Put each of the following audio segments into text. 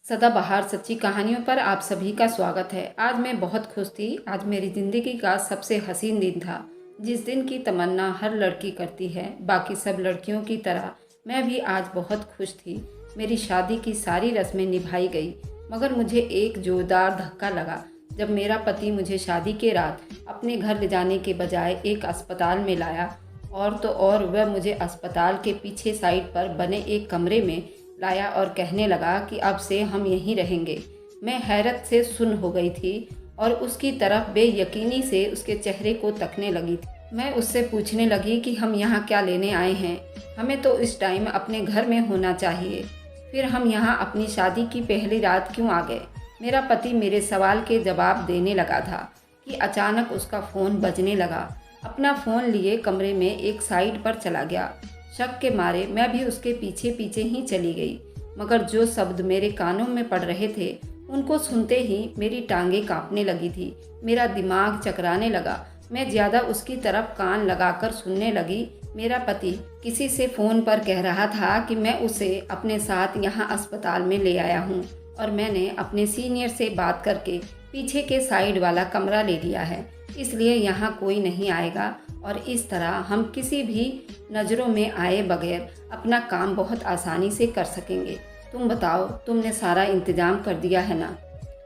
सदाबहार सच्ची कहानियों पर आप सभी का स्वागत है। आज मैं बहुत खुश थी। आज मेरी ज़िंदगी का सबसे हसीन दिन था, जिस दिन की तमन्ना हर लड़की करती है। बाकी सब लड़कियों की तरह मैं भी आज बहुत खुश थी। मेरी शादी की सारी रस्में निभाई गई, मगर मुझे एक जोरदार धक्का लगा जब मेरा पति मुझे शादी के रात अपने घर ले जाने के बजाय एक अस्पताल में लाया। और तो और वह मुझे अस्पताल के पीछे साइड पर बने एक कमरे में लाया और कहने लगा कि अब से हम यहीं रहेंगे। मैं हैरत से सुन्न हो गई थी और उसकी तरफ बेयकीनी से उसके चेहरे को तकने लगी थी। मैं उससे पूछने लगी कि हम यहाँ क्या लेने आए हैं, हमें तो इस टाइम अपने घर में होना चाहिए, फिर हम यहाँ अपनी शादी की पहली रात क्यों आ गए। मेरा पति मेरे सवाल के जवाब देने लगा था कि अचानक उसका फ़ोन बजने लगा। अपना फ़ोन लिए कमरे में एक साइड पर चला गया। शक के मारे मैं भी उसके पीछे पीछे ही चली गई, मगर जो शब्द मेरे कानों में पड़ रहे थे उनको सुनते ही मेरी टांगें कांपने लगी थी। मेरा दिमाग चकराने लगा। मैं ज़्यादा उसकी तरफ कान लगाकर सुनने लगी। मेरा पति किसी से फ़ोन पर कह रहा था कि मैं उसे अपने साथ यहाँ अस्पताल में ले आया हूँ और मैंने अपने सीनियर से बात करके पीछे के साइड वाला कमरा ले लिया है, इसलिए यहाँ कोई नहीं आएगा और इस तरह हम किसी भी नज़रों में आए बगैर अपना काम बहुत आसानी से कर सकेंगे। तुम बताओ, तुमने सारा इंतज़ाम कर दिया है ना।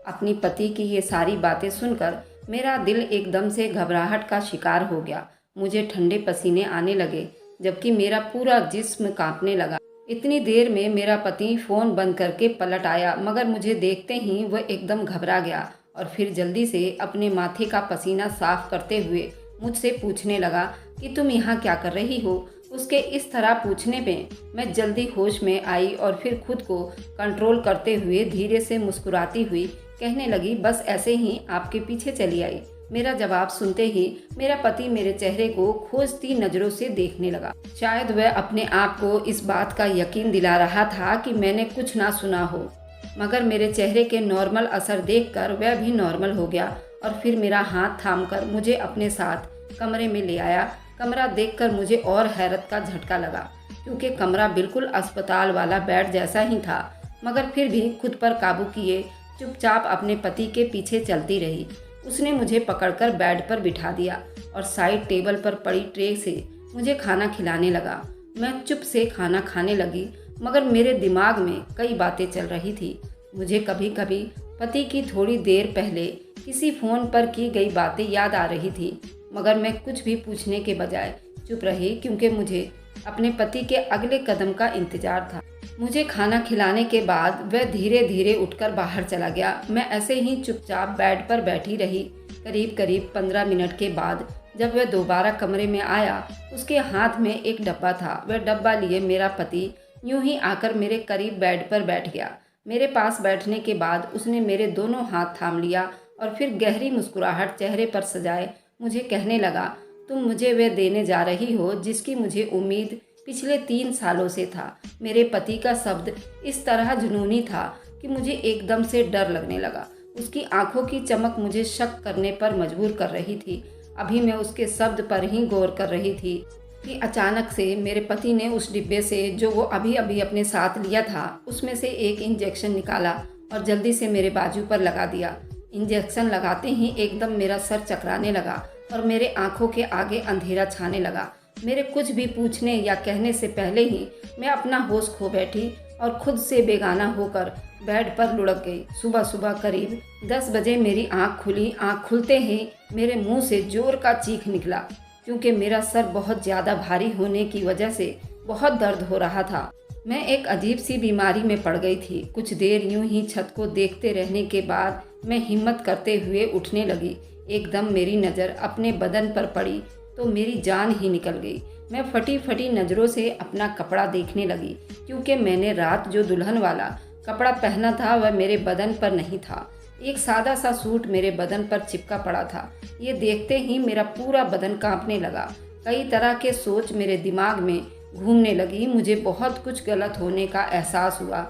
अपनी पति की ये सारी बातें सुनकर मेरा दिल एकदम से घबराहट का शिकार हो गया। मुझे ठंडे पसीने आने लगे, जबकि मेरा पूरा जिस्म कांपने लगा। इतनी देर में मेरा पति फ़ोन बंद करके पलट आया, मगर मुझे देखते ही वह एकदम घबरा गया और फिर जल्दी से अपने माथे का पसीना साफ करते हुए मुझसे पूछने लगा कि तुम यहाँ क्या कर रही हो। उसके इस तरह पूछने पे मैं जल्दी होश में आई और फिर खुद को कंट्रोल करते हुए धीरे से मुस्कुराती हुई कहने लगी, बस ऐसे ही आपके पीछे चली आई। मेरा जवाब सुनते ही मेरा पति मेरे चेहरे को खोजती नज़रों से देखने लगा। शायद वह अपने आप को इस बात का यकीन दिला रहा था कि मैंने कुछ ना सुना हो, मगर मेरे चेहरे के नॉर्मल असर देखकर वह भी नॉर्मल हो गया और फिर मेरा हाथ थामकर मुझे अपने साथ कमरे में ले आया। कमरा देखकर मुझे और हैरत का झटका लगा, क्योंकि कमरा बिल्कुल अस्पताल वाला बेड जैसा ही था, मगर फिर भी खुद पर काबू किए चुपचाप अपने पति के पीछे चलती रही। उसने मुझे पकड़कर बेड पर बिठा दिया और साइड टेबल पर पड़ी ट्रे से मुझे खाना खिलाने लगा। मैं चुप से खाना खाने लगी, मगर मेरे दिमाग में कई बातें चल रही थी। मुझे कभी कभी पति की थोड़ी देर पहले किसी फ़ोन पर की गई बातें याद आ रही थी, मगर मैं कुछ भी पूछने के बजाय चुप रही, क्योंकि मुझे अपने पति के अगले कदम का इंतज़ार था। मुझे खाना खिलाने के बाद वह धीरे धीरे उठकर बाहर चला गया। मैं ऐसे ही चुपचाप बेड पर बैठी रही। करीब 15 मिनट के बाद जब वह दोबारा कमरे में आया, उसके हाथ में एक डब्बा था। वह डब्बा लिए मेरा पति यूं ही आकर मेरे करीब बेड पर बैठ गया। मेरे पास बैठने के बाद उसने मेरे दोनों हाथ थाम लिया और फिर गहरी मुस्कुराहट चेहरे पर सजाए मुझे कहने लगा, तुम मुझे वह देने जा रही हो जिसकी मुझे उम्मीद पिछले 3 सालों से था। मेरे पति का शब्द इस तरह जुनूनी था कि मुझे एकदम से डर लगने लगा। उसकी आंखों की चमक मुझे शक करने पर मजबूर कर रही थी। अभी मैं उसके शब्द पर ही गौर कर रही थी कि अचानक से मेरे पति ने उस डिब्बे से, जो वो अभी अभी अपने साथ लिया था, उसमें से एक इंजेक्शन निकाला और जल्दी से मेरे बाजू पर लगा दिया। इंजेक्शन लगाते ही एकदम मेरा सर चकराने लगा और मेरे आंखों के आगे अंधेरा छाने लगा। मेरे कुछ भी पूछने या कहने से पहले ही मैं अपना होश खो बैठी और खुद से बेगाना होकर बेड पर लुढ़क गई। सुबह सुबह करीब 10 बजे मेरी आंख खुली। आंख खुलते ही मेरे मुंह से जोर का चीख निकला, क्योंकि मेरा सर बहुत ज़्यादा भारी होने की वजह से बहुत दर्द हो रहा था। मैं एक अजीब सी बीमारी में पड़ गई थी। कुछ देर यूं ही छत को देखते रहने के बाद मैं हिम्मत करते हुए उठने लगी। एकदम मेरी नज़र अपने बदन पर पड़ी तो मेरी जान ही निकल गई। मैं फटी फटी नज़रों से अपना कपड़ा देखने लगी, क्योंकि मैंने रात जो दुल्हन वाला कपड़ा पहना था वह मेरे बदन पर नहीं था। एक सादा सा सूट मेरे बदन पर चिपका पड़ा था। ये देखते ही मेरा पूरा बदन कांपने लगा। कई तरह के सोच मेरे दिमाग में घूमने लगी। मुझे बहुत कुछ गलत होने का एहसास हुआ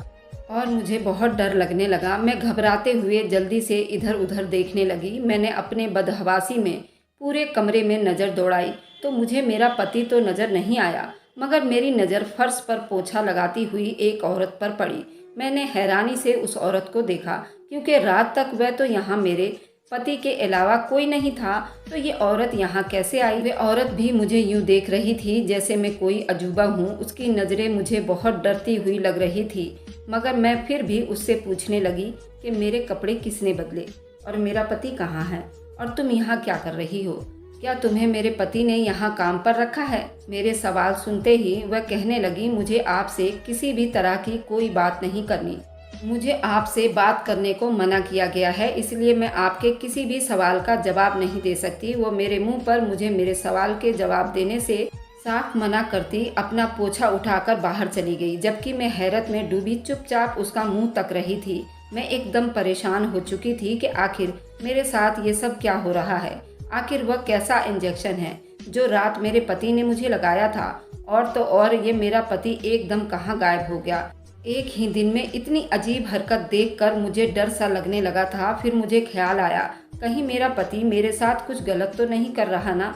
और मुझे बहुत डर लगने लगा। मैं घबराते हुए जल्दी से इधर उधर देखने लगी। मैंने अपने बदहवासी में पूरे कमरे में नज़र दौड़ाई तो मुझे मेरा पति तो नज़र नहीं आया, मगर मेरी नज़र फर्श पर पोछा लगाती हुई एक औरत पर पड़ी। मैंने हैरानी से उस औरत को देखा, क्योंकि रात तक वह तो यहाँ मेरे पति के अलावा कोई नहीं था, तो ये औरत यहाँ कैसे आई? वह औरत भी मुझे यूं देख रही थी जैसे मैं कोई अजूबा हूँ। उसकी नज़रें मुझे बहुत डरती हुई लग रही थी, मगर मैं फिर भी उससे पूछने लगी कि मेरे कपड़े किसने बदले और मेरा पति कहाँ है और तुम यहाँ क्या कर रही हो? क्या तुम्हें मेरे पति ने यहाँ काम पर रखा है? मेरे सवाल सुनते ही वह कहने लगी, मुझे आपसे किसी भी तरह की कोई बात नहीं करनी। मुझे आपसे बात करने को मना किया गया है, इसलिए मैं आपके किसी भी सवाल का जवाब नहीं दे सकती। वो मेरे मुंह पर मुझे मेरे सवाल के जवाब देने से साफ मना करती अपना पोछा उठाकर बाहर चली गई, जबकि मैं हैरत में डूबी चुपचाप उसका मुंह तक रही थी। मैं एकदम परेशान हो चुकी थी कि आखिर मेरे साथ ये सब क्या हो रहा है। आखिर वह कैसा इंजेक्शन है जो रात मेरे पति ने मुझे लगाया था, और तो और ये मेरा पति एकदम कहाँ गायब हो गया। एक ही दिन में इतनी अजीब हरकत देखकर मुझे डर सा लगने लगा था। फिर मुझे ख्याल आया, कहीं मेरा पति मेरे साथ कुछ गलत तो नहीं कर रहा ना।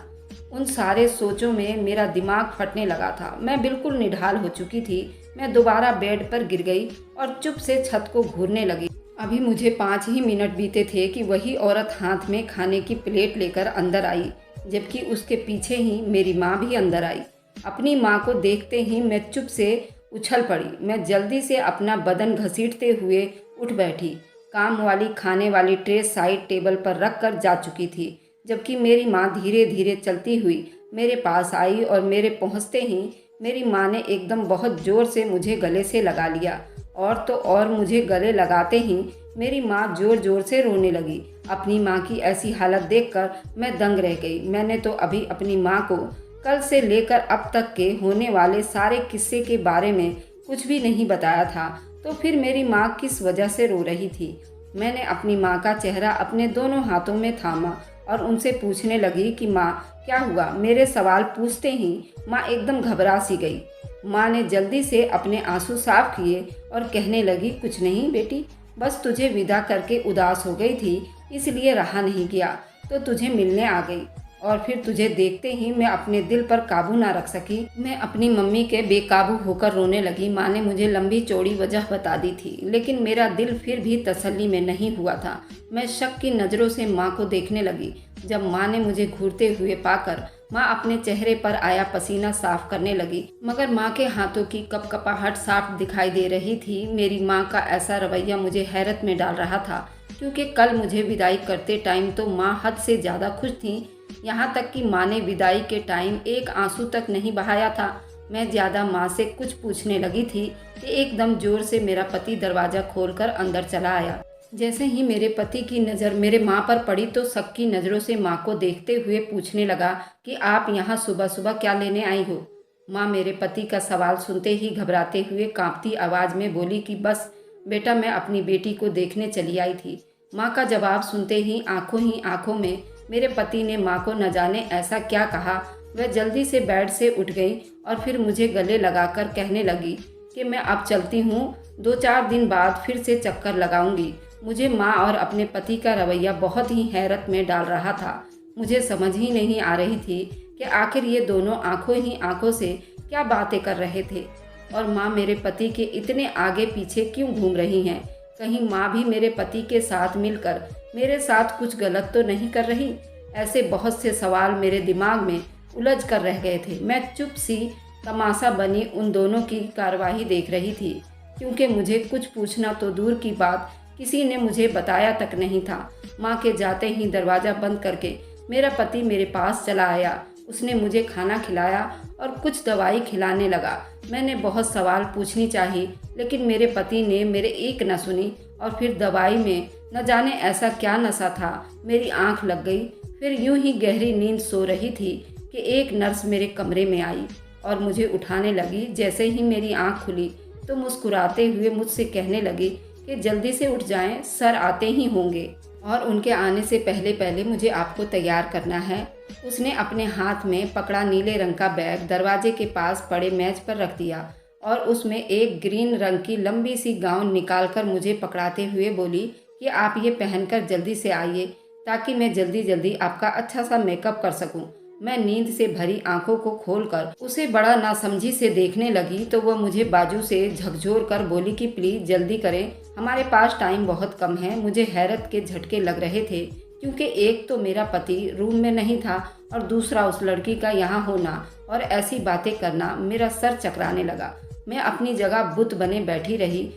उन सारे सोचों में मेरा दिमाग फटने लगा था। मैं बिल्कुल निढाल हो चुकी थी। मैं दोबारा बेड पर गिर गई और चुप से छत को घूरने लगी। अभी मुझे 5 ही मिनट बीते थे कि वही औरत हाथ में खाने की प्लेट लेकर अंदर आई, जबकि उसके पीछे ही मेरी माँ भी अंदर आई। अपनी माँ को देखते ही मैं चुप से उछल पड़ी। मैं जल्दी से अपना बदन घसीटते हुए उठ बैठी। काम वाली खाने वाली ट्रे साइड टेबल पर रख कर जा चुकी थी, जबकि मेरी माँ धीरे धीरे चलती हुई मेरे पास आई और मेरे पहुँचते ही मेरी माँ ने एकदम बहुत ज़ोर से मुझे गले से लगा लिया। और तो और मुझे गले लगाते ही मेरी माँ ज़ोर ज़ोर से रोने लगी। अपनी माँ की ऐसी हालत देखकर मैं दंग रह गई। मैंने तो अभी अपनी माँ को कल से लेकर अब तक के होने वाले सारे किस्से के बारे में कुछ भी नहीं बताया था, तो फिर मेरी माँ किस वजह से रो रही थी। मैंने अपनी माँ का चेहरा अपने दोनों हाथों में थामा और उनसे पूछने लगी कि माँ क्या हुआ। मेरे सवाल पूछते ही माँ एकदम घबरा सी गई। माँ ने जल्दी से अपने आंसू साफ किए और कहने लगी, कुछ नहीं बेटी, बस तुझे विदा करके उदास हो गई थी, इसलिए रहा नहीं गया तो तुझे मिलने आ गई। और फिर तुझे देखते ही मैं अपने दिल पर काबू ना रख सकी। मैं अपनी मम्मी के बेकाबू होकर रोने लगी। माँ ने मुझे लंबी चौड़ी वजह बता दी थी, लेकिन मेरा दिल फिर भी तसल्ली में नहीं हुआ था। मैं शक की नज़रों से माँ को देखने लगी। जब माँ ने मुझे घूरते हुए पाकर माँ अपने चेहरे पर आया पसीना साफ करने लगी, मगर माँ के हाथों की कपकपाहट साफ दिखाई दे रही थी। मेरी माँ का ऐसा रवैया मुझे हैरत में डाल रहा था, क्योंकि कल मुझे विदाई करते टाइम तो माँ हद से ज़्यादा खुश थी। यहाँ तक कि माँ ने विदाई के टाइम एक आंसू तक नहीं बहाया था। मैं ज़्यादा माँ से कुछ पूछने लगी थी कि एकदम जोर से मेरा पति दरवाज़ा खोलकर अंदर चला आया। जैसे ही मेरे पति की नज़र मेरे माँ पर पड़ी तो शक की नज़रों से माँ को देखते हुए पूछने लगा कि आप यहाँ सुबह सुबह क्या लेने आई हो। माँ मेरे पति का सवाल सुनते ही घबराते हुए कांपती आवाज़ में बोली कि बस बेटा, मैं अपनी बेटी को देखने चली आई थी। माँ का जवाब सुनते ही आंखों में मेरे पति ने माँ को न जाने ऐसा क्या कहा। वह जल्दी से बेड से उठ गई और फिर मुझे गले लगाकर कहने लगी कि मैं अब चलती हूँ, 2-4 दिन बाद फिर से चक्कर लगाऊंगी। मुझे माँ और अपने पति का रवैया बहुत ही हैरत में डाल रहा था। मुझे समझ ही नहीं आ रही थी कि आखिर ये दोनों आंखों से क्या बातें कर रहे थे, और माँ मेरे पति के इतने आगे पीछे क्यों घूम रही हैं। कहीं माँ भी मेरे पति के साथ मिलकर मेरे साथ कुछ गलत तो नहीं कर रही। ऐसे बहुत से सवाल मेरे दिमाग में उलझ कर रह गए थे। मैं चुप सी तमाशा बनी उन दोनों की कार्यवाही देख रही थी, क्योंकि मुझे कुछ पूछना तो दूर की बात किसी ने मुझे बताया तक नहीं था। माँ के जाते ही दरवाज़ा बंद करके मेरा पति मेरे पास चला आया। उसने मुझे खाना खिलाया और कुछ दवाई खिलाने लगा। मैंने बहुत सवाल पूछनी चाहिए, लेकिन मेरे पति ने मेरे एक न सुनी। और फिर दवाई में न जाने ऐसा क्या नशा था, मेरी आंख लग गई। फिर यूं ही गहरी नींद सो रही थी कि एक नर्स मेरे कमरे में आई और मुझे उठाने लगी। जैसे ही मेरी आंख खुली तो मुस्कुराते हुए मुझसे कहने लगी कि जल्दी से उठ जाएं, सर आते ही होंगे और उनके आने से पहले पहले मुझे आपको तैयार करना है। उसने अपने हाथ में पकड़ा नीले रंग का बैग दरवाजे के पास पड़े मेज पर रख दिया और उसमें एक ग्रीन रंग की लंबी सी गाउन निकालकर मुझे पकड़ाते हुए बोली कि आप ये पहनकर जल्दी से आइए, ताकि मैं जल्दी जल्दी आपका अच्छा सा मेकअप कर सकूं। मैं नींद से भरी आंखों को खोलकर उसे बड़ा नासमझी से देखने लगी तो वह मुझे बाजू से झकझोर कर बोली कि प्लीज जल्दी करें, हमारे पास टाइम बहुत कम है। मुझे हैरत के झटके लग रहे थे क्योंकि एक तो मेरा पति रूम में नहीं था और दूसरा उस लड़की का यहाँ होना और ऐसी बातें करना। मेरा सर चकराने लगा। मैं अपनी जगह बुत बने बैठी रही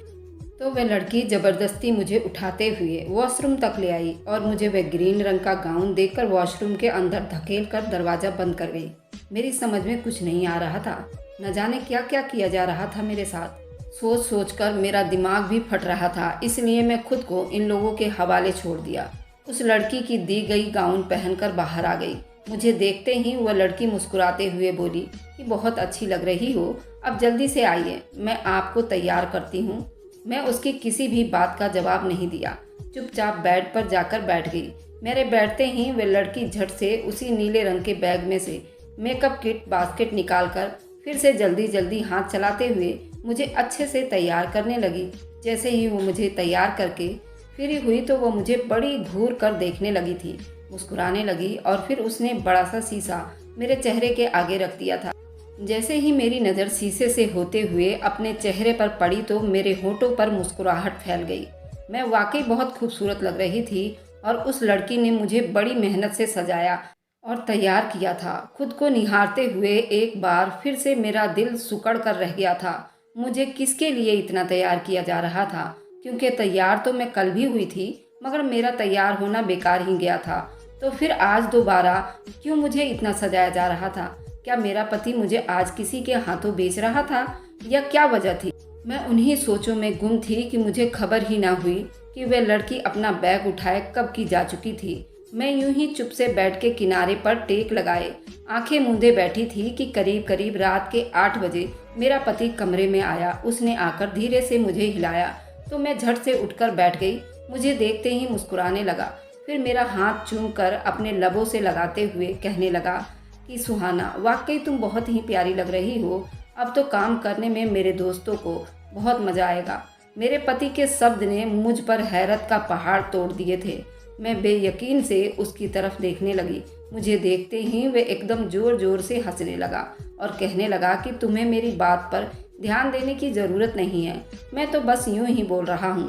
तो वह लड़की जबरदस्ती मुझे उठाते हुए वॉशरूम तक ले आई और मुझे वह ग्रीन रंग का गाउन देखकर वॉशरूम के अंदर धकेल कर दरवाज़ा बंद कर गई। मेरी समझ में कुछ नहीं आ रहा था। न जाने क्या क्या किया जा रहा था मेरे साथ। सोच सोच कर मेरा दिमाग भी फट रहा था, इसलिए मैं खुद को इन लोगों के हवाले छोड़ दिया। उस लड़की की दी गई गाउन पहनकर बाहर आ गई। मुझे देखते ही वह लड़की मुस्कुराते हुए बोली कि बहुत अच्छी लग रही हो, अब जल्दी से आइए, मैं आपको तैयार करती हूँ। मैं उसकी किसी भी बात का जवाब नहीं दिया, चुपचाप बेड पर जाकर बैठ गई। मेरे बैठते ही वह लड़की झट से उसी नीले रंग के बैग में से मेकअप किट बास्केट निकालकर फिर से जल्दी जल्दी हाथ चलाते हुए मुझे अच्छे से तैयार करने लगी। जैसे ही वो मुझे तैयार करके फ्री हुई तो वो मुझे बड़ी घूर कर देखने लगी थी, मुस्कुराने लगी और फिर उसने बड़ा सा शीशा मेरे चेहरे के आगे रख दिया था। जैसे ही मेरी नज़र शीशे से होते हुए अपने चेहरे पर पड़ी तो मेरे होठों पर मुस्कुराहट फैल गई। मैं वाकई बहुत खूबसूरत लग रही थी और उस लड़की ने मुझे बड़ी मेहनत से सजाया और तैयार किया था। खुद को निहारते हुए एक बार फिर से मेरा दिल सिकुड़ कर रह गया था। मुझे किसके लिए इतना तैयार किया जा रहा था, क्योंकि तैयार तो मैं कल भी हुई थी, मगर मेरा तैयार होना बेकार ही गया था। तो फिर आज दोबारा क्यों मुझे इतना सजाया जा रहा था? क्या मेरा पति मुझे आज किसी के हाथों बेच रहा था या क्या वजह थी? मैं उन्हीं सोचों में गुम थी कि मुझे खबर ही ना हुई कि वह लड़की अपना बैग उठाए कब की जा चुकी थी। मैं यूं ही चुप से बेड के किनारे पर टेक लगाए आंखें मूंदे बैठी थी कि करीब करीब रात के 8 बजे मेरा पति कमरे में आया। उसने आकर धीरे से मुझे हिलाया तो मैं झट से उठकर बैठ गई। मुझे देखते ही मुस्कुराने लगा, फिर मेरा हाथ चूम कर अपने लबों से लगाते हुए कहने लगा कि सुहाना, वाकई तुम बहुत ही प्यारी लग रही हो। अब तो काम करने में मेरे दोस्तों को बहुत मज़ा आएगा। मेरे पति के शब्द ने मुझ पर हैरत का पहाड़ तोड़ दिए थे। मैं बेयकीन से उसकी तरफ देखने लगी। मुझे देखते ही वे एकदम ज़ोर ज़ोर से हंसने लगा और कहने लगा कि तुम्हें मेरी बात पर ध्यान देने की ज़रूरत नहीं है, मैं तो बस यूं ही बोल रहा हूँ।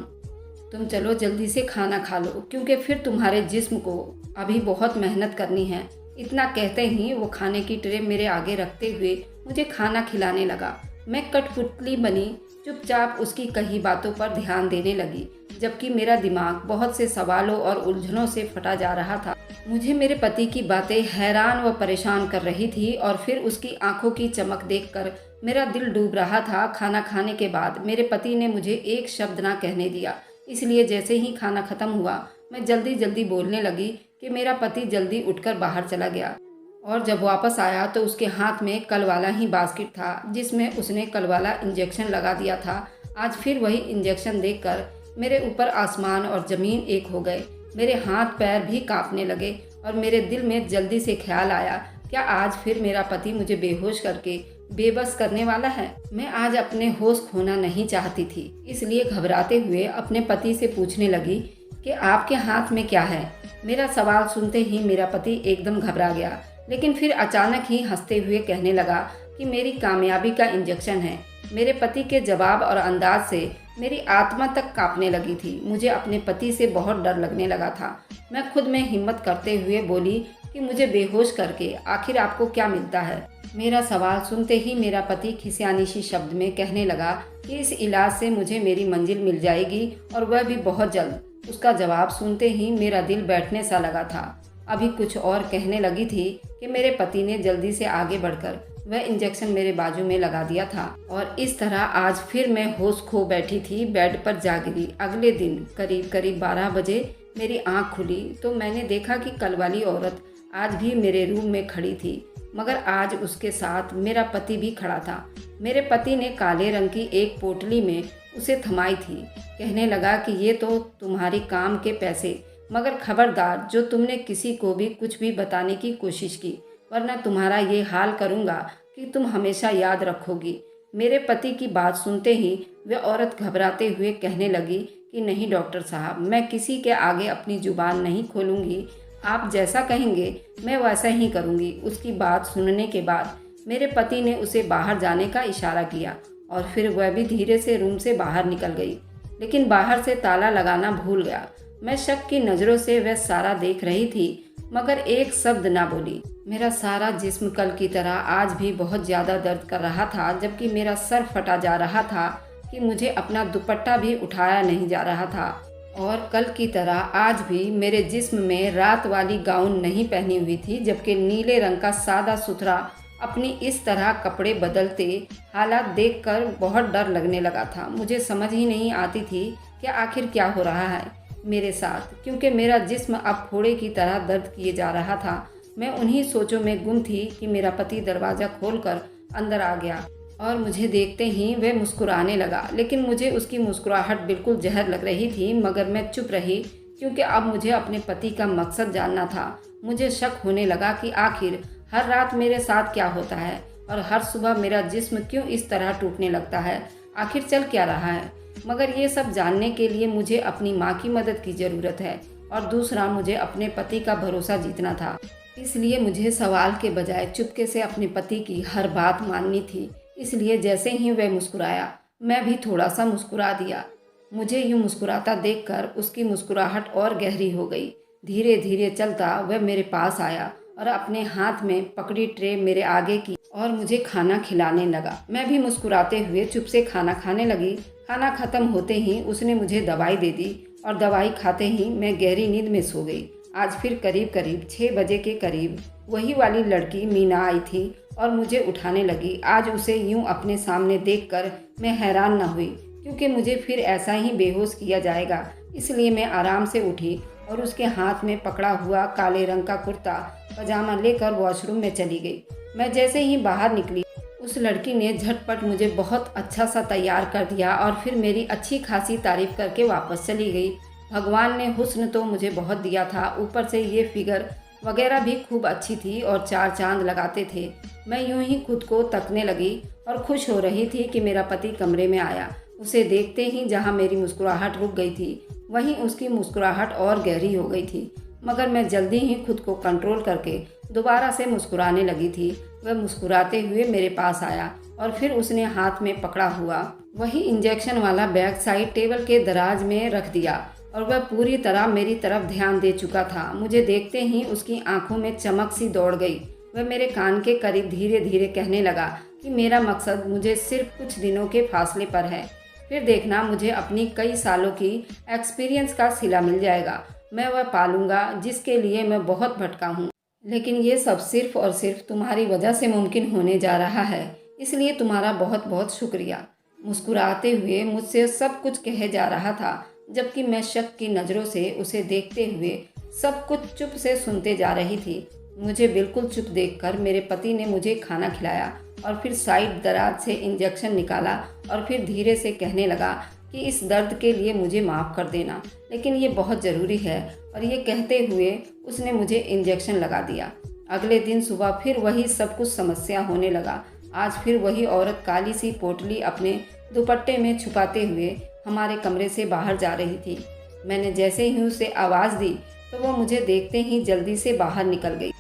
तुम चलो जल्दी से खाना खा लो, क्योंकि फिर तुम्हारे जिस्म को अभी बहुत मेहनत करनी है। इतना कहते ही वो खाने की ट्रे मेरे आगे रखते हुए मुझे खाना खिलाने लगा। मैं कठपुतली बनी चुपचाप उसकी कही बातों पर ध्यान देने लगी, जबकि मेरा दिमाग बहुत से सवालों और उलझनों से फटा जा रहा था। मुझे मेरे पति की बातें हैरान व परेशान कर रही थी और फिर उसकी आंखों की चमक देखकर मेरा दिल डूब रहा था। खाना खाने के बाद मेरे पति ने मुझे एक शब्द ना कहने दिया, इसलिए जैसे ही खाना खत्म हुआ मैं जल्दी जल्दी बोलने लगी कि मेरा पति जल्दी उठकर बाहर चला गया और जब वापस आया तो उसके हाथ में कल वाला ही बास्केट था जिसमें उसने कल वाला इंजेक्शन लगा दिया था। आज फिर वही इंजेक्शन देखकर मेरे ऊपर आसमान और ज़मीन एक हो गए। मेरे हाथ पैर भी कांपने लगे और मेरे दिल में जल्दी से ख्याल आया, क्या आज फिर मेरा पति मुझे बेहोश करके बेबस करने वाला है? मैं आज अपने होश खोना नहीं चाहती थी, इसलिए घबराते हुए अपने पति से पूछने लगी कि आपके हाथ में क्या है। मेरा सवाल सुनते ही मेरा पति एकदम घबरा गया, लेकिन फिर अचानक ही हंसते हुए कहने लगा कि मेरी कामयाबी का इंजेक्शन है। मेरे पति के जवाब और अंदाज से मेरी आत्मा तक कांपने लगी थी। मुझे अपने पति से बहुत डर लगने लगा था। मैं खुद में हिम्मत करते हुए बोली कि मुझे बेहोश करके आखिर आपको क्या मिलता है? मेरा सवाल सुनते ही मेरा पति खिसियानीशी शब्द में कहने लगा कि इस इलाज से मुझे मेरी मंजिल मिल जाएगी और वह भी बहुत जल्द। उसका जवाब सुनते ही मेरा दिल बैठने सा लगा था। अभी कुछ और कहने लगी थी कि मेरे पति ने जल्दी से आगे बढ़कर वह इंजेक्शन मेरे बाजू में लगा दिया था और इस तरह आज फिर मैं होश खो बैठी थी, बेड पर जा गिरी। अगले दिन करीब करीब 12 बजे मेरी आंख खुली तो मैंने देखा कि कल वाली औरत आज भी मेरे रूम में खड़ी थी, मगर आज उसके साथ मेरा पति भी खड़ा था। मेरे पति ने काले रंग की एक पोटली में उसे थमाई थी। कहने लगा कि ये तो तुम्हारी काम के पैसे, मगर खबरदार जो तुमने किसी को भी कुछ भी बताने की कोशिश की, वरना तुम्हारा ये हाल करूँगा कि तुम हमेशा याद रखोगी। मेरे पति की बात सुनते ही वह औरत घबराते हुए कहने लगी कि नहीं डॉक्टर साहब, मैं किसी के आगे अपनी जुबान नहीं खोलूँगी। आप जैसा कहेंगे मैं वैसा ही करूँगी। उसकी बात सुनने के बाद मेरे पति ने उसे बाहर जाने का इशारा किया और फिर वह भी धीरे से रूम से बाहर निकल गई, लेकिन बाहर से ताला लगाना भूल गया। मैं शक की नज़रों से वह सारा देख रही थी, मगर एक शब्द ना बोली। मेरा सारा जिस्म कल की तरह आज भी बहुत ज़्यादा दर्द कर रहा था, जबकि मेरा सर फटा जा रहा था कि मुझे अपना दुपट्टा भी उठाया नहीं जा रहा था। और कल की तरह आज भी मेरे जिस्म में रात वाली गाउन नहीं पहनी हुई थी, जबकि नीले रंग का सादा सुथरा अपनी इस तरह कपड़े बदलते हालात देखकर बहुत डर लगने लगा था। मुझे समझ ही नहीं आती थी कि आखिर क्या हो रहा है मेरे साथ, क्योंकि मेरा जिस्म अब फोड़े की तरह दर्द किए जा रहा था। मैं उन्हीं सोचों में गुम थी कि मेरा पति दरवाज़ा खोलकर अंदर आ गया और मुझे देखते ही वह मुस्कुराने लगा, लेकिन मुझे उसकी मुस्कुराहट बिल्कुल जहर लग रही थी। मगर मैं चुप रही, क्योंकि अब मुझे अपने पति का मकसद जानना था। मुझे शक होने लगा कि आखिर हर रात मेरे साथ क्या होता है और हर सुबह मेरा जिस्म क्यों इस तरह टूटने लगता है। आखिर चल क्या रहा है। मगर ये सब जानने के लिए मुझे अपनी माँ की मदद की ज़रूरत है और दूसरा मुझे अपने पति का भरोसा जीतना था। इसलिए मुझे सवाल के बजाय चुपके से अपने पति की हर बात माननी थी। इसलिए जैसे ही वह मुस्कुराया, मैं भी थोड़ा सा मुस्कुरा दिया। मुझे यूँ मुस्कुराता देखकर उसकी मुस्कुराहट और गहरी हो गई। धीरे धीरे चलता वह मेरे पास आया और अपने हाथ में पकड़ी ट्रे मेरे आगे की और मुझे खाना खिलाने लगा। मैं भी मुस्कुराते हुए चुप से खाना खाने लगी। खाना खत्म होते ही उसने मुझे दवाई दे दी और दवाई खाते ही मैं गहरी नींद में सो गई। आज फिर करीब करीब 6 बजे के करीब वही वाली लड़की मीना आई थी और मुझे उठाने लगी। आज उसे यूं अपने सामने देखकर मैं हैरान न हुई, क्योंकि मुझे फिर ऐसा ही बेहोश किया जाएगा। इसलिए मैं आराम से उठी और उसके हाथ में पकड़ा हुआ काले रंग का कुर्ता पजामा लेकर वॉशरूम में चली गई। मैं जैसे ही बाहर निकली, उस लड़की ने झटपट मुझे बहुत अच्छा सा तैयार कर दिया और फिर मेरी अच्छी खासी तारीफ करके वापस चली गई। भगवान ने हुस्न तो मुझे बहुत दिया था, ऊपर से ये फिगर वगैरह भी खूब अच्छी थी और 4 चांद लगाते थे। मैं यूं ही खुद को तकने लगी और खुश हो रही थी कि मेरा पति कमरे में आया। उसे देखते ही जहां मेरी मुस्कुराहट रुक गई थी, वहीं उसकी मुस्कुराहट और गहरी हो गई थी। मगर मैं जल्दी ही खुद को कंट्रोल करके दोबारा से मुस्कुराने लगी थी। वह मुस्कुराते हुए मेरे पास आया और फिर उसने हाथ में पकड़ा हुआ वही इंजेक्शन वाला बैग साइड टेबल के दराज में रख दिया और वह पूरी तरह मेरी तरफ ध्यान दे चुका था। मुझे देखते ही उसकी आंखों में चमक सी दौड़ गई। वह मेरे कान के करीब धीरे धीरे कहने लगा कि मेरा मकसद मुझे सिर्फ कुछ दिनों के फासले पर है, फिर देखना मुझे अपनी कई सालों की एक्सपीरियंस का सिला मिल जाएगा। मैं वह पालूंगा जिसके लिए मैं बहुत भटका हूँ, लेकिन ये सब सिर्फ और सिर्फ तुम्हारी वजह से मुमकिन होने जा रहा है, इसलिए तुम्हारा बहुत बहुत शुक्रिया। मुस्कुराते हुए मुझसे सब कुछ कहे जा रहा था, जबकि मैं शक की नज़रों से उसे देखते हुए सब कुछ चुप से सुनते जा रही थी। मुझे बिल्कुल चुप देखकर मेरे पति ने मुझे खाना खिलाया और फिर साइड दराज से इंजेक्शन निकाला और फिर धीरे से कहने लगा कि इस दर्द के लिए मुझे माफ़ कर देना, लेकिन ये बहुत ज़रूरी है। और ये कहते हुए उसने मुझे इंजेक्शन लगा दिया। अगले दिन सुबह फिर वही सब कुछ समस्या होने लगा। आज फिर वही औरत काली सी पोटली अपने दुपट्टे में छुपाते हुए हमारे कमरे से बाहर जा रही थी। मैंने जैसे ही उसे आवाज़ दी तो वो मुझे देखते ही जल्दी से बाहर निकल गई,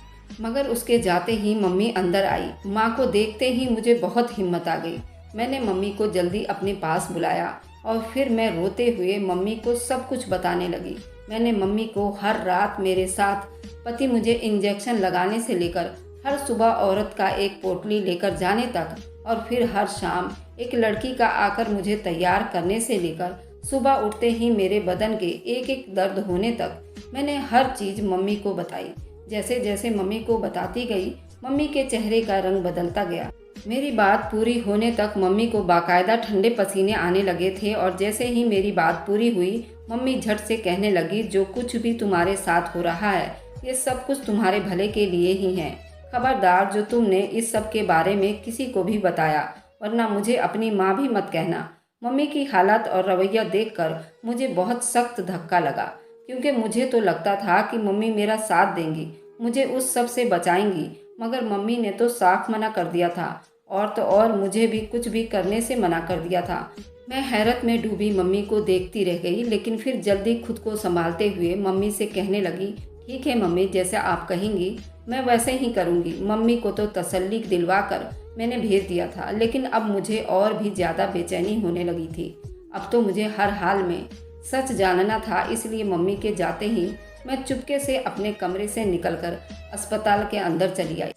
मगर उसके जाते ही मम्मी अंदर आई। माँ को देखते ही मुझे बहुत हिम्मत आ गई। मैंने मम्मी को जल्दी अपने पास बुलाया और फिर मैं रोते हुए मम्मी को सब कुछ बताने लगी। मैंने मम्मी को हर रात मेरे साथ पति मुझे इंजेक्शन लगाने से लेकर हर सुबह औरत का एक पोटली लेकर जाने तक और फिर हर शाम एक लड़की का आकर मुझे तैयार करने से लेकर सुबह उठते ही मेरे बदन के एक एक दर्द होने तक मैंने हर चीज़ मम्मी को बताई। जैसे जैसे मम्मी को बताती गई, मम्मी के चेहरे का रंग बदलता गया। मेरी बात पूरी होने तक मम्मी को बाकायदा ठंडे पसीने आने लगे थे और जैसे ही मेरी बात पूरी हुई, मम्मी झट से कहने लगी, जो कुछ भी तुम्हारे साथ हो रहा है ये सब कुछ तुम्हारे भले के लिए ही है। खबरदार जो तुमने इस सब के बारे में किसी को भी बताया, वरना मुझे अपनी माँ भी मत कहना। मम्मी की हालत और रवैया देखकर मुझे बहुत सख्त धक्का लगा, क्योंकि मुझे तो लगता था कि मम्मी मेरा साथ देंगी, मुझे उस सब से बचाएंगी, मगर मम्मी ने तो साफ मना कर दिया था और तो और मुझे भी कुछ भी करने से मना कर दिया था। मैं हैरत में डूबी मम्मी को देखती रह गई, लेकिन फिर जल्दी खुद को संभालते हुए मम्मी से कहने लगी, ठीक है मम्मी, जैसे आप कहेंगी मैं वैसे ही करूँगी। मम्मी को तो तसल्ली दिलवा कर मैंने भेज दिया था, लेकिन अब मुझे और भी ज़्यादा बेचैनी होने लगी थी। अब तो मुझे हर हाल में सच जानना था, इसलिए मम्मी के जाते ही मैं चुपके से अपने कमरे से निकलकर अस्पताल के अंदर चली आई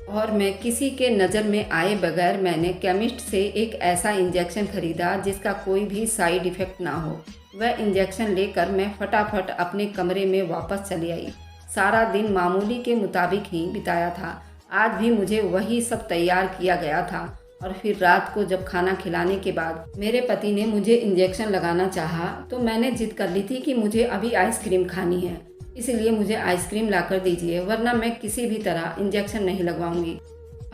और मैं किसी के नज़र में आए बगैर मैंने केमिस्ट से एक ऐसा इंजेक्शन खरीदा जिसका कोई भी साइड इफ़ेक्ट ना हो। वह इंजेक्शन लेकर मैं फटाफट अपने कमरे में वापस चली आई। सारा दिन मामूली के मुताबिक ही बिताया था। आज भी मुझे वही सब तैयार किया गया था और फिर रात को जब खाना खिलाने के बाद मेरे पति ने मुझे इंजेक्शन लगाना चाहा तो मैंने जिद कर ली थी कि मुझे अभी आइसक्रीम खानी है, इसलिए मुझे आइसक्रीम लाकर दीजिए, वरना मैं किसी भी तरह इंजेक्शन नहीं लगवाऊंगी।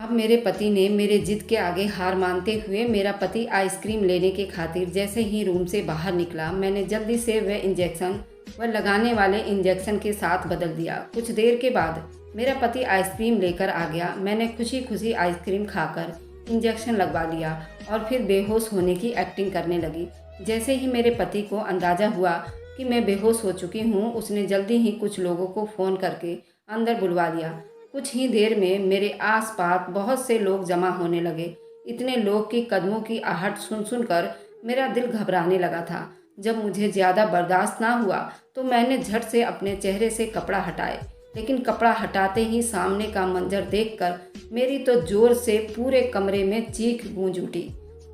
अब मेरे पति ने मेरे जिद के आगे हार मानते हुए मेरा पति आइसक्रीम लेने के खातिर जैसे ही रूम से बाहर निकला, मैंने जल्दी से वह इंजेक्शन वह लगाने वाले इंजेक्शन के साथ बदल दिया। कुछ देर के बाद मेरा पति आइसक्रीम लेकर आ गया। मैंने खुशी खुशी आइसक्रीम खाकर इंजेक्शन लगवा लिया और फिर बेहोश होने की एक्टिंग करने लगी। जैसे ही मेरे पति को अंदाज़ा हुआ कि मैं बेहोश हो चुकी हूँ, उसने जल्दी ही कुछ लोगों को फ़ोन करके अंदर बुलवा लिया। कुछ ही देर में मेरे आसपास बहुत से लोग जमा होने लगे। इतने लोग की कदमों की आहट सुन कर मेरा दिल घबराने लगा था। जब मुझे ज़्यादा बर्दाश्त ना हुआ तो मैंने झट से अपने चेहरे से कपड़ा हटाए, लेकिन कपड़ा हटाते ही सामने का मंजर देखकर मेरी तो ज़ोर से पूरे कमरे में चीख गूंज उठी,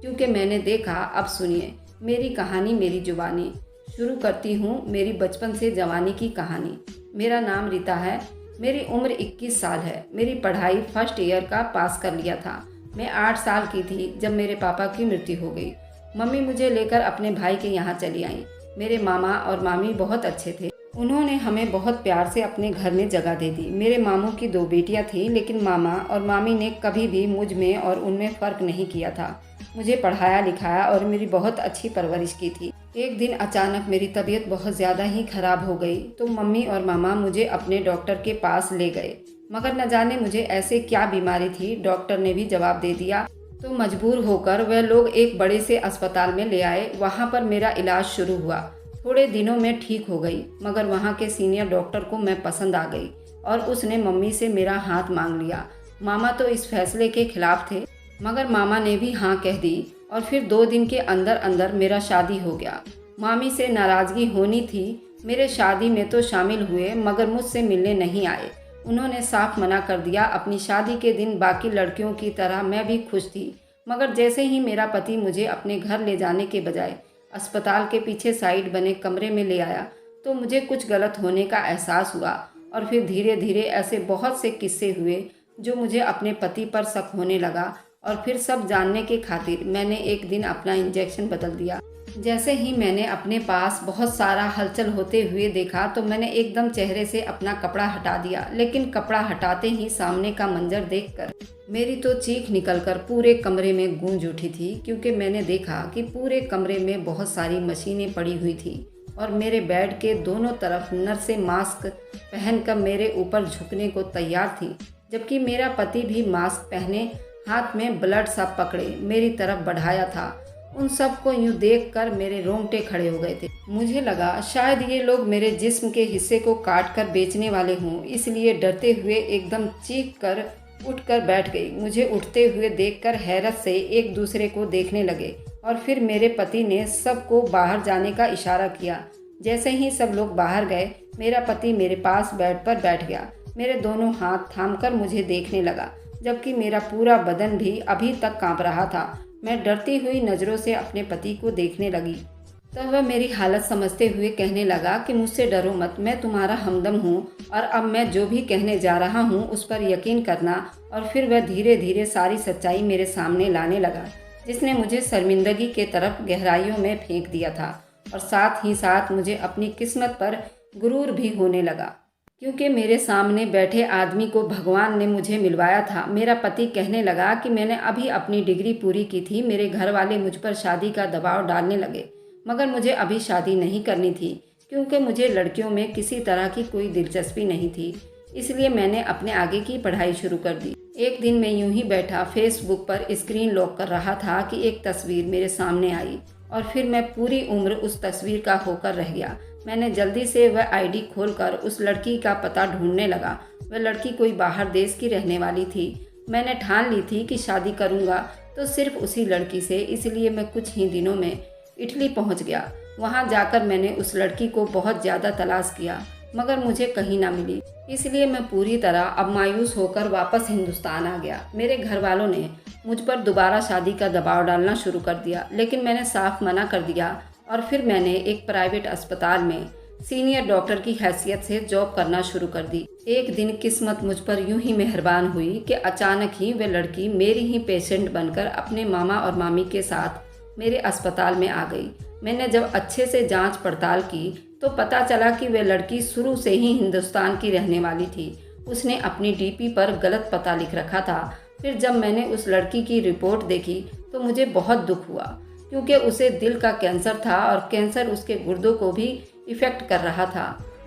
क्योंकि मैंने देखा। अब सुनिए मेरी कहानी, मेरी जुबानी। शुरू करती हूँ मेरी बचपन से जवानी की कहानी। मेरा नाम रीता है। मेरी उम्र 21 साल है। मेरी पढ़ाई फर्स्ट ईयर का पास कर लिया था। मैं 8 साल की थी जब मेरे पापा की मृत्यु हो गई। मम्मी मुझे लेकर अपने भाई के यहाँ चली आई। मेरे मामा और मामी बहुत अच्छे थे। उन्होंने हमें बहुत प्यार से अपने घर में जगह दे दी। मेरे मामू की 2 बेटियां थीं, लेकिन मामा और मामी ने कभी भी मुझ में और उनमें फ़र्क नहीं किया था। मुझे पढ़ाया लिखाया और मेरी बहुत अच्छी परवरिश की थी। एक दिन अचानक मेरी तबीयत बहुत ज़्यादा ही खराब हो गई तो मम्मी और मामा मुझे अपने डॉक्टर के पास ले गए, मगर न जाने मुझे ऐसे क्या बीमारी थी। डॉक्टर ने भी जवाब दे दिया तो मजबूर होकर वह लोग एक बड़े से अस्पताल में ले आए। वहाँ पर मेरा इलाज शुरू हुआ। थोड़े दिनों में ठीक हो गई, मगर वहाँ के सीनियर डॉक्टर को मैं पसंद आ गई और उसने मम्मी से मेरा हाथ मांग लिया। मामा तो इस फैसले के खिलाफ थे, मगर मामा ने भी हाँ कह दी और फिर 2 दिन के अंदर अंदर मेरा शादी हो गया। मामी से नाराज़गी होनी थी। मेरे शादी में तो शामिल हुए, मगर मुझसे मिलने नहीं आए। उन्होंने साफ मना कर दिया। अपनी शादी के दिन बाकी लड़कियों की तरह मैं भी खुश थी, मगर जैसे ही मेरा पति मुझे अपने घर ले जाने के बजाय अस्पताल के पीछे साइड बने कमरे में ले आया तो मुझे कुछ गलत होने का एहसास हुआ। और फिर धीरे धीरे ऐसे बहुत से किस्से हुए जो मुझे अपने पति पर शक होने लगा। और फिर सब जानने के खातिर मैंने एक दिन अपना इंजेक्शन बदल दिया। जैसे ही मैंने अपने पास बहुत सारा हलचल होते हुए देखा तो मैंने एकदम चेहरे से अपना कपड़ा हटा दिया, लेकिन कपड़ा हटाते ही सामने का मंजर देखकर मेरी तो चीख निकलकर पूरे कमरे में गूंज उठी थी, क्योंकि मैंने देखा कि पूरे कमरे में बहुत सारी मशीनें पड़ी हुई थी और मेरे बेड के दोनों तरफ नर्सें मास्क पहनकर मेरे ऊपर झुकने को तैयार थी, जबकि मेरा पति भी मास्क पहने हाथ में ब्लड सा पकड़े मेरी तरफ बढ़ाया था। उन सब को यूँ देखकर मेरे रोंगटे खड़े हो गए थे। मुझे लगा शायद ये लोग मेरे जिस्म के हिस्से को काट कर बेचने वाले हों, इसलिए डरते हुए एकदम चीख कर उठकर बैठ गई। मुझे उठते हुए देखकर हैरत से एक दूसरे को देखने लगे और फिर मेरे पति ने सबको बाहर जाने का इशारा किया। जैसे ही सब लोग बाहर गए, मेरा पति मेरे पास बेड पर बैठ गया। मेरे दोनों हाथ थामकर मुझे देखने लगा, जबकि मेरा पूरा बदन भी अभी तक कांप रहा था। मैं डरती हुई नज़रों से अपने पति को देखने लगी। तब वह मेरी हालत समझते हुए कहने लगा कि मुझसे डरो मत, मैं तुम्हारा हमदम हूँ और अब मैं जो भी कहने जा रहा हूँ उस पर यकीन करना। और फिर वह धीरे धीरे सारी सच्चाई मेरे सामने लाने लगा, जिसने मुझे शर्मिंदगी के तरफ गहराइयों में फेंक दिया था और साथ ही साथ मुझे अपनी किस्मत पर गुरूर भी होने लगा, क्योंकि मेरे सामने बैठे आदमी को भगवान ने मुझे मिलवाया था। मेरा पति कहने लगा कि मैंने अभी अपनी डिग्री पूरी की थी। मेरे घर वाले मुझ पर शादी का दबाव डालने लगे, मगर मुझे अभी शादी नहीं करनी थी, क्योंकि मुझे लड़कियों में किसी तरह की कोई दिलचस्पी नहीं थी। इसलिए मैंने अपने आगे की पढ़ाई शुरू कर दी। एक दिन मैं यूं ही बैठा फेसबुक पर स्क्रीन लॉक कर रहा था कि एक तस्वीर मेरे सामने आई। और फिर मैं पूरी उम्र उस तस्वीर का होकर रह गया। मैंने जल्दी से वह आईडी खोलकर उस लड़की का पता ढूंढने लगा। वह लड़की कोई बाहर देश की रहने वाली थी। मैंने ठान ली थी कि शादी करूंगा तो सिर्फ उसी लड़की से, इसलिए मैं कुछ ही दिनों में इटली पहुंच गया। वहां जाकर मैंने उस लड़की को बहुत ज़्यादा तलाश किया, मगर मुझे कहीं ना मिली। इसलिए मैं पूरी तरह अब मायूस होकर वापस हिंदुस्तान आ गया। मेरे घर वालों ने मुझ पर दोबारा शादी का दबाव डालना शुरू कर दिया, लेकिन मैंने साफ मना कर दिया और फिर मैंने एक प्राइवेट अस्पताल में सीनियर डॉक्टर की हैसियत से जॉब करना शुरू कर दी। एक दिन किस्मत मुझ पर यूं ही मेहरबान हुई कि अचानक ही वह लड़की मेरी ही पेशेंट बनकर अपने मामा और मामी के साथ मेरे अस्पताल में आ गई। मैंने जब अच्छे से जांच पड़ताल की तो पता चला कि वह लड़की शुरू से ही हिंदुस्तान की रहने वाली थी। उसने अपनी डीपी पर गलत पता लिख रखा था। फिर जब मैंने उस लड़की की रिपोर्ट देखी तो मुझे बहुत दुख हुआ, क्योंकि उसे दिल का कैंसर था और कैंसर उसके गुर्दों को भी इफ़ेक्ट कर रहा था।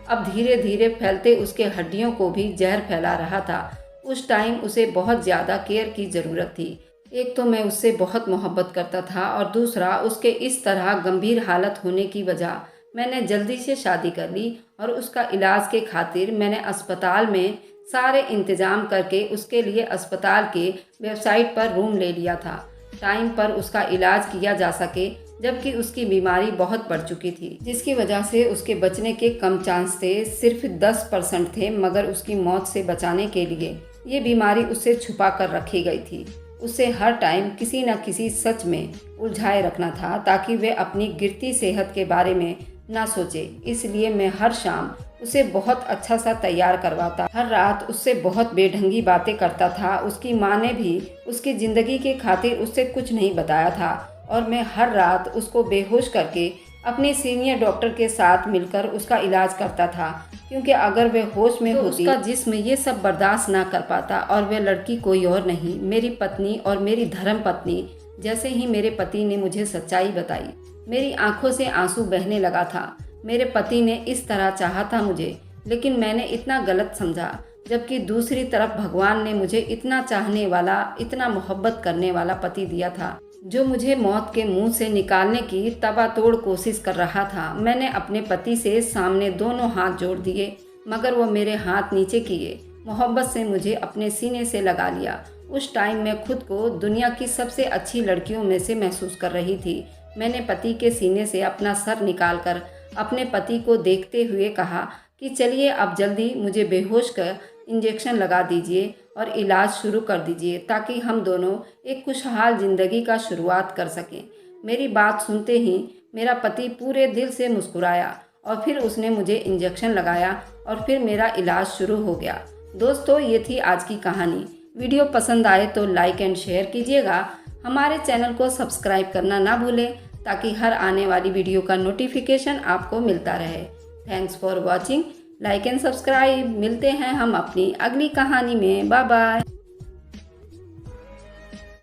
अब धीरे धीरे फैलते उसके हड्डियों को भी जहर फैला रहा था। उस टाइम उसे बहुत ज़्यादा केयर की ज़रूरत थी। एक तो मैं उससे बहुत मोहब्बत करता था और दूसरा उसके इस तरह गंभीर हालत होने की वजह मैंने जल्दी से शादी कर ली और उसका इलाज के खातिर मैंने अस्पताल में सारे इंतज़ाम करके उसके लिए अस्पताल के वेबसाइट पर रूम ले लिया था, टाइम पर उसका इलाज किया जा सके, जबकि उसकी बीमारी बहुत बढ़ चुकी थी, जिसकी वजह से उसके बचने के कम चांस थे, सिर्फ 10% थे। मगर उसकी मौत से बचाने के लिए ये बीमारी उससे छुपा कर रखी गई थी। उसे हर टाइम किसी न किसी सच में उलझाए रखना था ताकि वह अपनी गिरती सेहत के बारे में ना सोचे। इसलिए मैं हर शाम उसे बहुत अच्छा सा तैयार करवाता, हर रात उससे बहुत बेढंगी बातें करता था। उसकी माँ ने भी उसकी ज़िंदगी के खातिर उससे कुछ नहीं बताया था और मैं हर रात उसको बेहोश करके अपने सीनियर डॉक्टर के साथ मिलकर उसका इलाज करता था, क्योंकि अगर वह होश में होती उसका जिस्म ये सब बर्दाश्त ना कर पाता। और वह लड़की कोई और नहीं, मेरी पत्नी और मेरी धर्म पत्नी। जैसे ही मेरे पति ने मुझे सच्चाई बताई, मेरी आंखों से आंसू बहने लगा था। मेरे पति ने इस तरह चाहा था मुझे, लेकिन मैंने इतना गलत समझा, जबकि दूसरी तरफ भगवान ने मुझे इतना चाहने वाला, इतना मोहब्बत करने वाला पति दिया था, जो मुझे मौत के मुंह से निकालने की तबातोड़ कोशिश कर रहा था। मैंने अपने पति से सामने दोनों हाथ जोड़ दिए, मगर वो मेरे हाथ नीचे किए, मोहब्बत से मुझे अपने सीने से लगा लिया। उस टाइम मैं खुद को दुनिया की सबसे अच्छी लड़कियों में से महसूस कर रही थी। मैंने पति के सीने से अपना सर निकालकर अपने पति को देखते हुए कहा कि चलिए अब जल्दी मुझे बेहोश कर इंजेक्शन लगा दीजिए और इलाज शुरू कर दीजिए, ताकि हम दोनों एक खुशहाल ज़िंदगी का शुरुआत कर सकें। मेरी बात सुनते ही मेरा पति पूरे दिल से मुस्कुराया और फिर उसने मुझे इंजेक्शन लगाया और फिर मेरा इलाज शुरू हो गया। दोस्तों, ये थी आज की कहानी। वीडियो पसंद आए तो लाइक एंड शेयर कीजिएगा। हमारे चैनल को सब्सक्राइब करना ना भूलें, ताकि हर आने वाली वीडियो का नोटिफिकेशन आपको मिलता रहे। Thanks for watching. Like and subscribe. मिलते हैं हम अपनी अगली कहानी में। Bye bye.